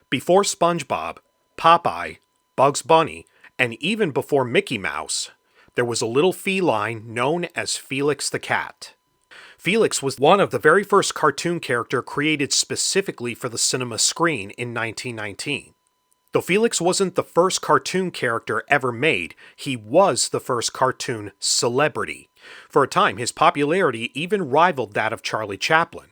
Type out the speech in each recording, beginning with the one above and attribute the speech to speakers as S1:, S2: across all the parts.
S1: Before SpongeBob, Popeye, Bugs Bunny, and even before Mickey Mouse, there was a little feline known as Felix the cat. Felix was one of the very first cartoon character created specifically for the cinema screen in 1919. Though Felix wasn't the first cartoon character ever made, he was the first cartoon celebrity. For a time, his popularity even rivaled that of Charlie Chaplin.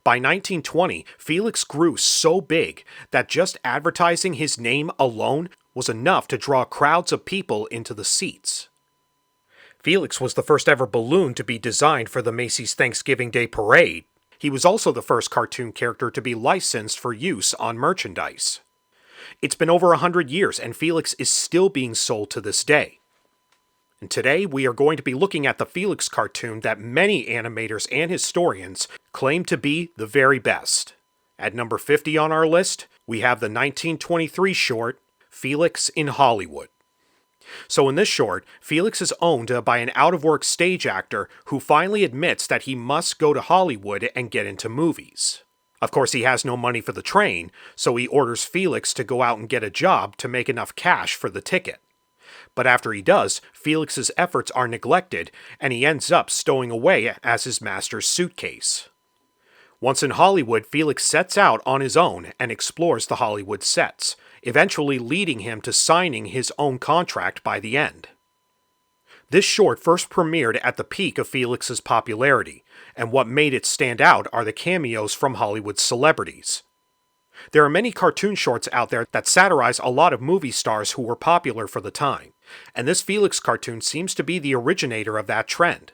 S1: By 1920, Felix grew so big that just advertising his name alone was enough to draw crowds of people into the seats. Felix was the first ever balloon to be designed for the Macy's Thanksgiving Day Parade. He was also the first cartoon character to be licensed for use on merchandise. It's been over 100 years and Felix is still being sold to this day. And today we are going to be looking at the Felix cartoon that many animators and historians claim to be the very best. At number 50 on our list, we have the 1923 short, Felix in Hollywood. So in this short, Felix is owned by an out-of-work stage actor who finally admits that he must go to Hollywood and get into movies. Of course, he has no money for the train, so he orders Felix to go out and get a job to make enough cash for the ticket. But after he does, Felix's efforts are neglected, and he ends up stowing away as his master's suitcase. Once in Hollywood, Felix sets out on his own and explores the Hollywood sets, eventually leading him to signing his own contract by the end. This short first premiered at the peak of Felix's popularity, and what made it stand out are the cameos from Hollywood celebrities. There are many cartoon shorts out there that satirize a lot of movie stars who were popular for the time, and this Felix cartoon seems to be the originator of that trend.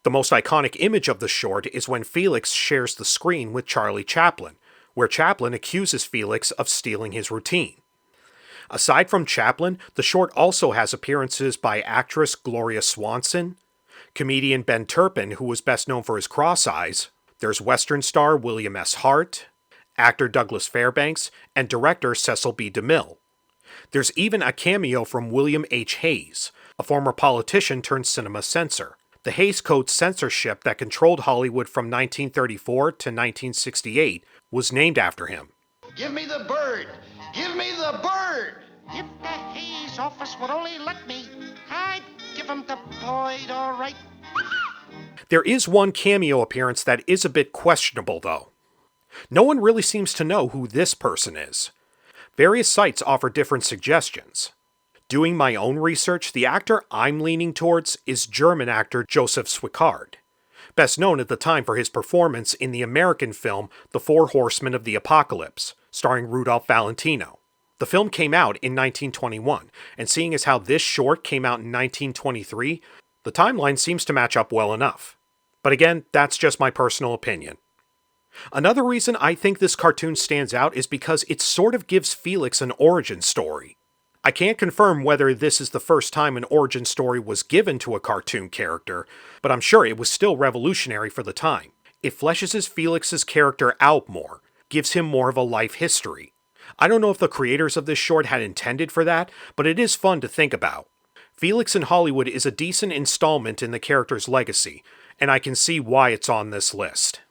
S1: The most iconic image of the short is when Felix shares the screen with Charlie Chaplin, where Chaplin accuses Felix of stealing his routine. Aside from Chaplin, the short also has appearances by actress Gloria Swanson, comedian Ben Turpin, who was best known for his cross eyes, there's Western star William S. Hart, actor Douglas Fairbanks, and director Cecil B. DeMille. There's even a cameo from William H. Hayes, a former politician turned cinema censor. The Hays Code censorship that controlled Hollywood from 1934 to 1968 was named after him.
S2: Give me the bird! Give me the bird!
S3: If the Hayes office would only let me, I'd give him the Boyd, all right.
S1: There is one cameo appearance that is a bit questionable, though. No one really seems to know who this person is. Various sites offer different suggestions. Doing my own research, the actor I'm leaning towards is German actor Joseph Swickard, best known at the time for his performance in the American film The Four Horsemen of the Apocalypse, starring Rudolph Valentino. The film came out in 1921, and seeing as how this short came out in 1923, the timeline seems to match up well enough. But again, that's just my personal opinion. Another reason I think this cartoon stands out is because it sort of gives Felix an origin story. I can't confirm whether this is the first time an origin story was given to a cartoon character, but I'm sure it was still revolutionary for the time. It fleshes Felix's character out more, gives him more of a life history. I don't know if the creators of this short had intended for that, but it is fun to think about. Felix in Hollywood is a decent installment in the character's legacy, and I can see why it's on this list.